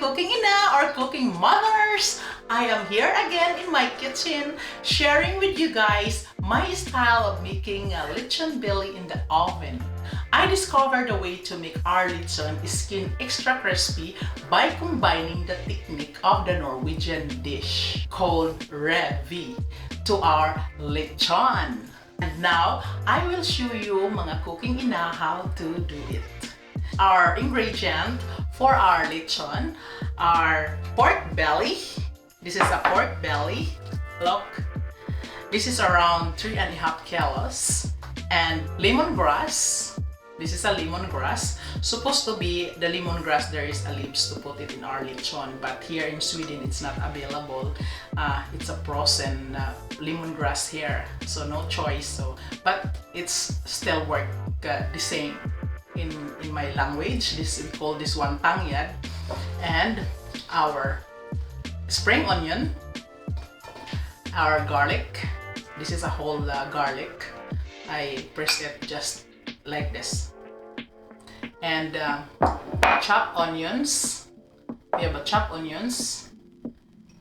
cooking ina or cooking mothers. I am here again in my kitchen sharing with you guys my style of making a lechon belly in the oven. I discovered a way to make our lechon skin extra crispy by combining the technique of the Norwegian dish called Ribbe to our lechon. And now, I will show you mga cooking ina how to do it. Our ingredient for our lechon are pork belly. This is a pork belly. Look, this is around 3.5 kilos. And lemongrass. This is a lemongrass. Supposed to be the lemongrass, there is a leaves to put it in our lechon, but here in Sweden it's not available. It's a frozen lemongrass here, so no choice. But it's still work the same in my language. We call this one tangyad, and our spring onion, our garlic. This is a whole garlic. I press it just like this. And chopped onions. We have a chopped onions.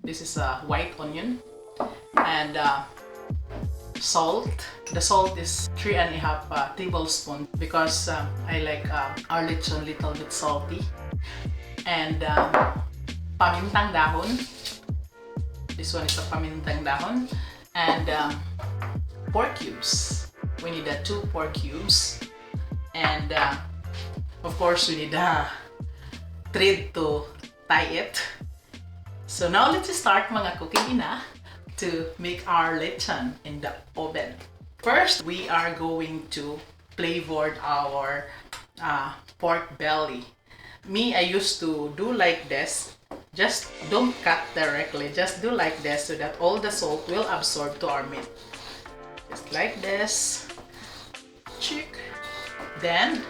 This is a white onion. And salt. The salt is 3.5 tablespoons because I like our lechon a little bit salty. And pamintang dahon. This one is a pamintang dahon. And pork cubes. We need 2 pork cubes. And of course we need a thread to tie it. So now let's start mga cooking ina to make our lechon in the oven. First, we are going to flavor our pork belly. Me, I used to do like this. Just don't cut directly. Just do like this so that all the salt will absorb to our meat. Just like this. Chick. Then,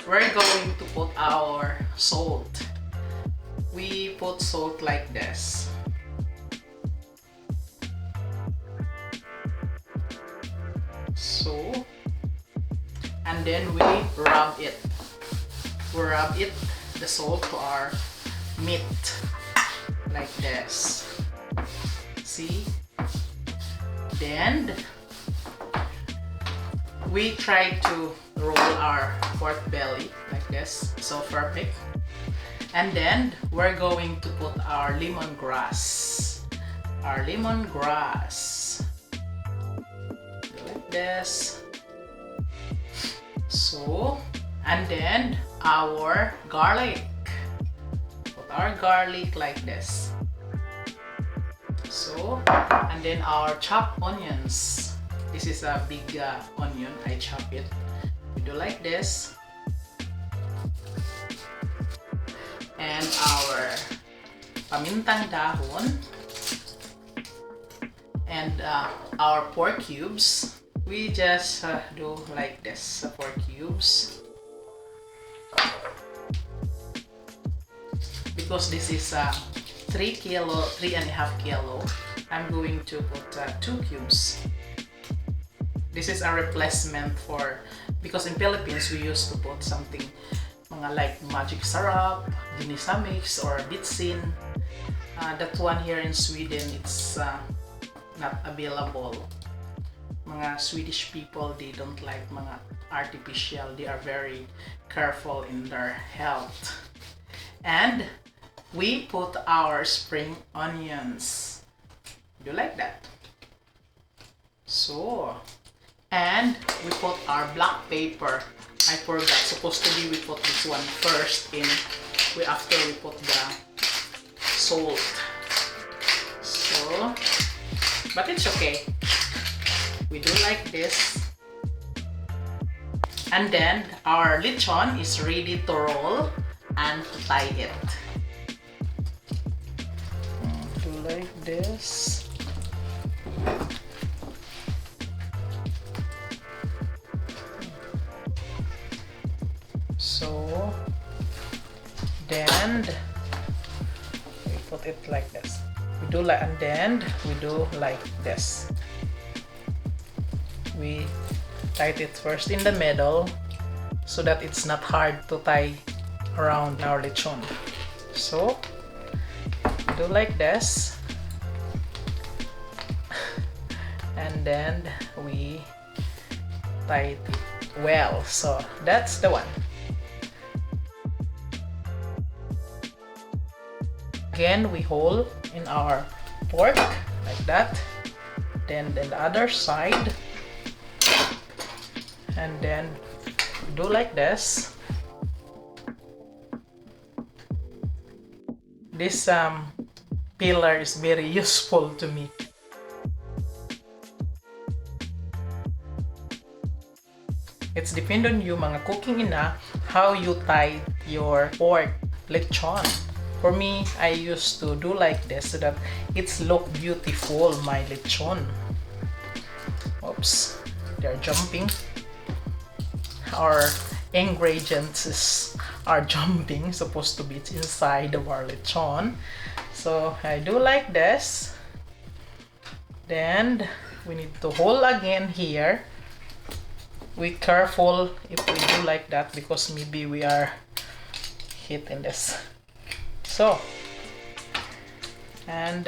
we're going to put our salt. We put salt like this. So, and then we rub it. We rub it, the salt to our meat, like this. See? Then, we try to roll our pork belly like this, so perfect. And then we're going to put our lemongrass. Our lemongrass. Like this. So, and then our garlic. Put our garlic like this. So, and then our chopped onions. This is a big onion. I chop it. We do like this. And our pamintang dahon. And our pork cubes. We just do like this, pork cubes. Because this is 3.5 kilo, I'm going to put 2 cubes. This is a replacement for, because in Philippines we used to put something mga like magic syrup, ginisa mix, or bitsin. That one here in Sweden, it's not available. Mga Swedish people, they don't like mga artificial. They are very careful in their health. And we put our spring onions. Do you like that? So, and we put our black pepper. I forgot, supposed to be we put this one first in, after we put the salt. So, but it's okay. We do like this. And then our lechon is ready to roll and to tie it. Do like this. So, then we put it like this. We do like, and then we do like this. We tie it first in the middle so that it's not hard to tie around our lechon. So, do like this. And then we tie it well. So that's the one. Again, we hold in our pork like that. Then the other side. And then we do like this. This pillar is very useful to me. It's depend on you mga cooking ina how you tie your pork lechon. For me, I used to do like this so that it's look beautiful, my lechon. Oops, they're jumping. Our ingredients are jumping, supposed to be inside of our lechon. So I do like this. Then we need to hold again here. We careful if we do like that because maybe we are hitting this. So and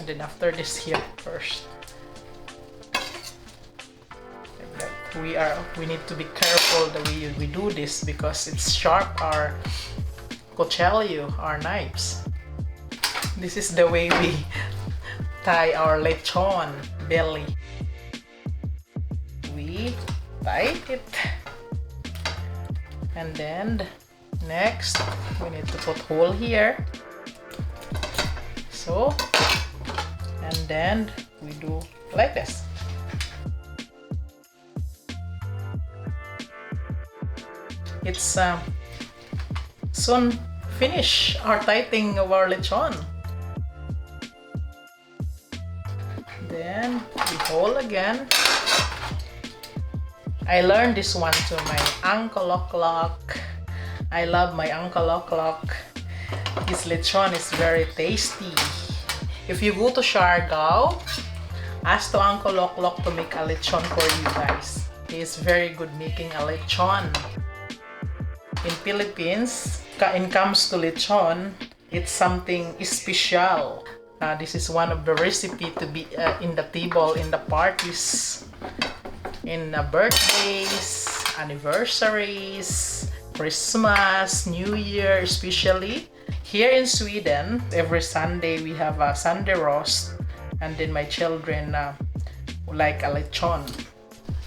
then after this here first. We need to be careful the way we do this because it's sharp, our cuchillo, our knives. This is the way we tie our lechon belly. We tie it, and then next we need to put hole here. So, and then we do like this. It's soon finish our tightening of our lechon. Then we hold again. I learned this one to my Uncle Oklok. I love my Uncle Oklok. His lechon is very tasty. If you go to Siargao, ask to Uncle Oklok to make a lechon for you guys. He is very good making a lechon. In Philippines, when it comes to lechon, it's something special. This is one of the recipe to be in the table, in the parties, in birthdays, anniversaries, Christmas, New Year, especially. Here in Sweden, every Sunday we have a Sunday roast, and then my children like a lechon.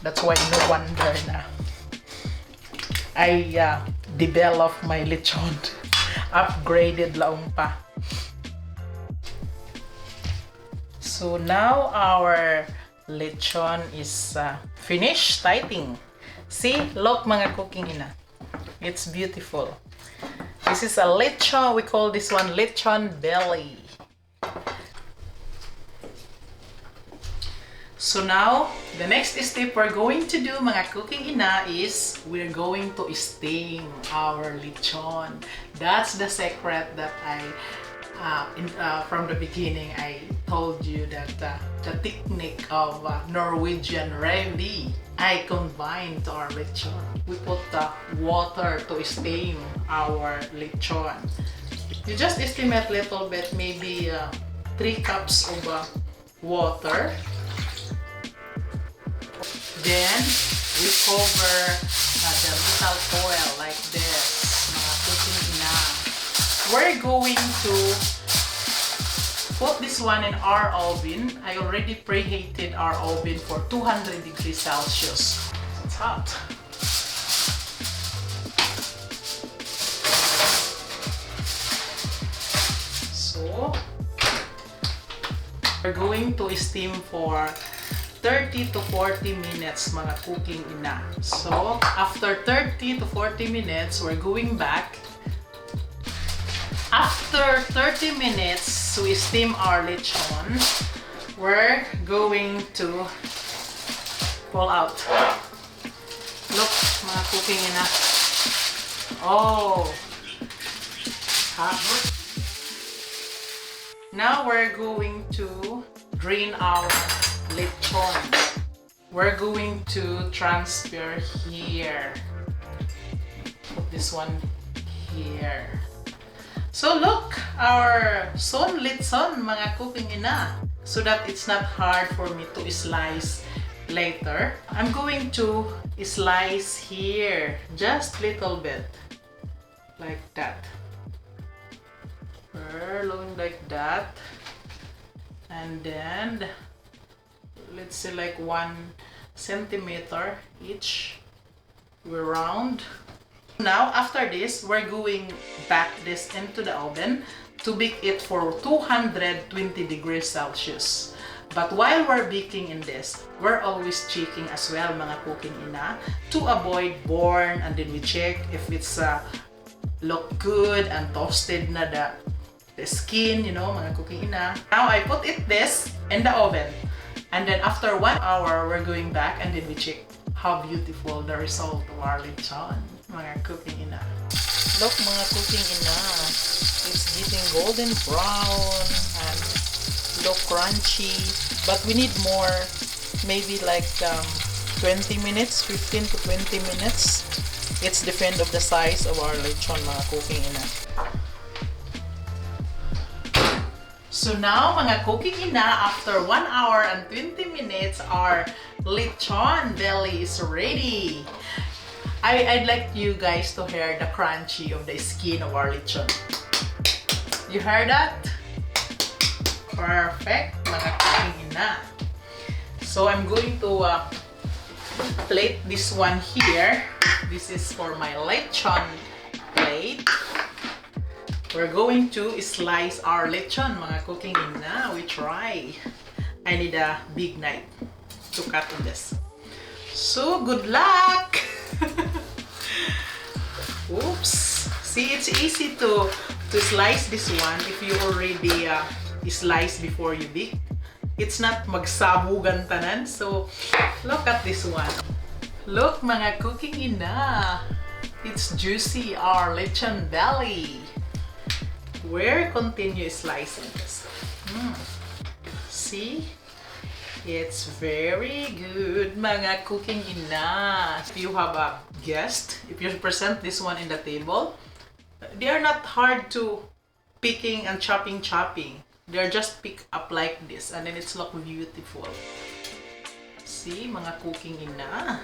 That's why no wonder na I developed my lechon. Upgraded laong pa. So now our lechon is finished tightening. See, look mga cooking ina. It's beautiful. This is a lechon. We call this one Lechon Belly. So now, the next step we're going to do mga cooking ina is we're going to steam our lechon. That's the secret that from the beginning I told you that the technique of Norwegian Ribbe I combined to our lechon. We put the water to steam our lechon. You just estimate a little bit, maybe 3 cups of water. Then we cover the metal foil like this, mga cooking ina. We're going to put this one in our oven. I already preheated our oven for 200 degrees Celsius. It's hot. So we're going to steam for 30 to 40 minutes mga cooking ina. So after 30 to 40 minutes, we're going back. After 30 minutes, we steam our lechon. We're going to pull out. Look mga cooking ina. Oh! Hot. Now we're going to drain our lechon. We're going to transfer here. Put this one here. So look, our son litson mga cooking ina, so that it's not hard for me to slice later. I'm going to slice here just little bit like that, like that, and then let's say like 1 centimeter each. We're round. Now after this, we're going back this into the oven to bake it for 220 degrees Celsius. But while we're baking in this, we're always checking as well mga cooking ina to avoid burn, and then we check if it's look good and toasted na the skin, you know, mga cooking ina. Now I put this in the oven, and then after 1 hour, we're going back and then we check how beautiful the result of our lechon, mga cooking ina. Look mga cooking ina, it's getting golden brown and look crunchy, but we need more, maybe like 20 minutes, 15 to 20 minutes. It's depend of the size of our lechon mga cooking ina. So now mga cooking ina, after 1 hour and 20 minutes, our lechon belly is ready. I'd like you guys to hear the crunchy of the skin of our lechon. You heard that? Perfect mga cooking ina. So I'm going to plate this one here. This is for my lechon plate. We're going to slice our lechon mga cooking ina. We try. I need a big knife to cut on this. So good luck. Oops. See, it's easy to slice this one if you already slice before you bake. It's not magsabugan tanan. So look at this one. Look mga cooking ina. It's juicy, our lechon belly. We're continue slicing this. See? It's very good mga cooking ina. If you have a guest, if you present this one in the table, they are not hard to picking and chopping. They're just pick up like this, and then it's look beautiful. See mga cooking ina.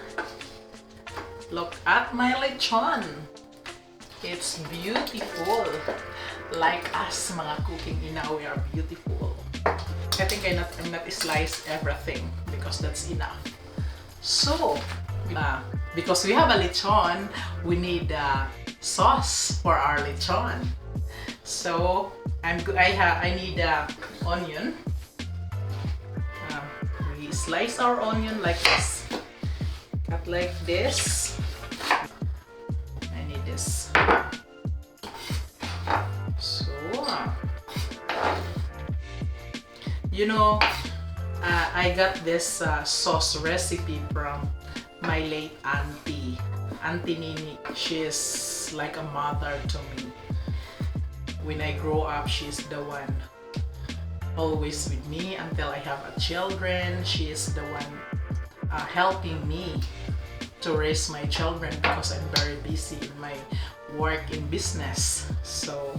Look at my lechon. It's beautiful. Like us mga cooking ina, we are beautiful. I think I'm not slice everything because that's enough. So because we have a lechon, we need sauce for our lechon. So I need onion. We slice our onion like this. Cut like this. I need this. So you know, I got this sauce recipe from my late auntie, Auntie Nini. She's like a mother to me. When I grow up, she's the one always with me until I have a children. She is the one helping me to raise my children because I'm very busy in my work in business. So,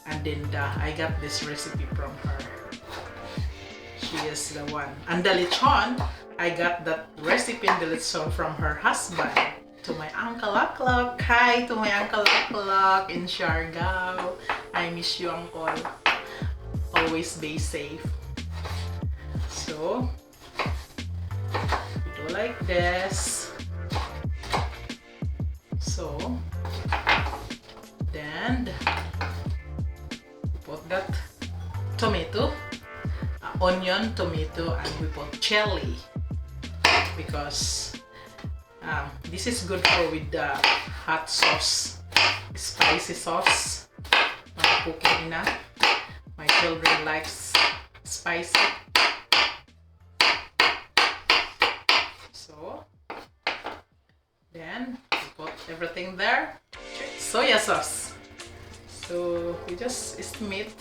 and then I got this recipe from her. She is the one. And the lechon, I got that recipe and the lechon from her husband. To my Uncle Aklok. Hi to my Uncle Aklok in Siargao. I miss you, Uncle. Always be safe. So, we do like this. So, then put that tomato, onion, tomato, and we put chili because this is good for with the hot sauce, spicy sauce. Cooking enough. My children likes spicy. So then we put everything there. Soya sauce. So we just estimate.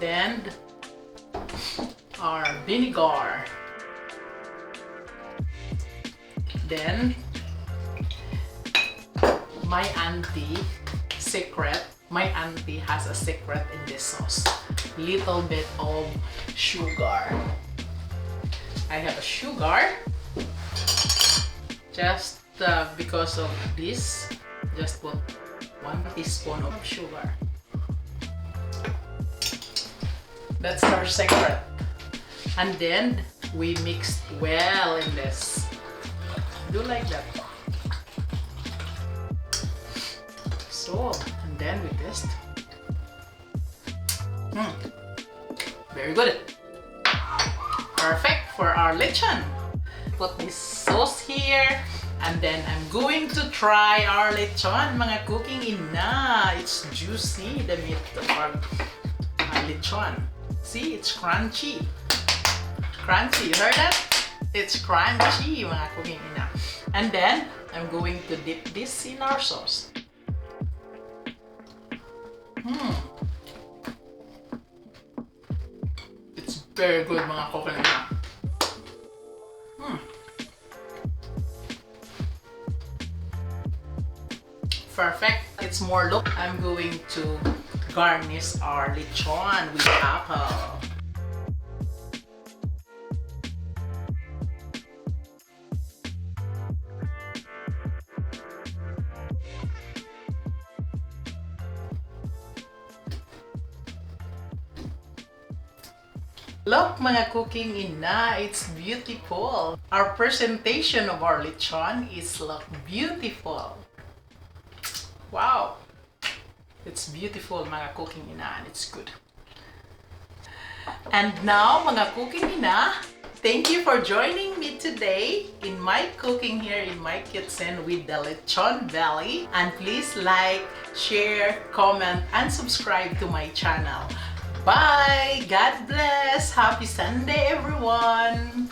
Then our vinegar. Then my auntie secret, my auntie has a secret in this sauce. Little bit of sugar. I have a sugar. Just because of this, just put 1 teaspoon of sugar. That's our secret. And then we mix well in this. Do like that. So, and then we test. Very good. Perfect for our lechon. Put this sauce here. And then I'm going to try our lechon, mga cooking ina. It's juicy, the meat of our lechon. See, it's crunchy. Crunchy, you heard that? It's crunchy, mga cooking ina. And then, I'm going to dip this in our sauce. It's very good, mga cooking ina. Perfect. It's more look. I'm going to garnish our lechon with apple. Look, mga cooking ina, it's beautiful. Our presentation of our lechon is look beautiful. Wow, it's beautiful, mga cooking ina, and it's good. And now, mga cooking ina, thank you for joining me today in my cooking here in my kitchen with the Lechon Belly. And please like, share, comment, and subscribe to my channel. Bye! God bless! Happy Sunday, everyone!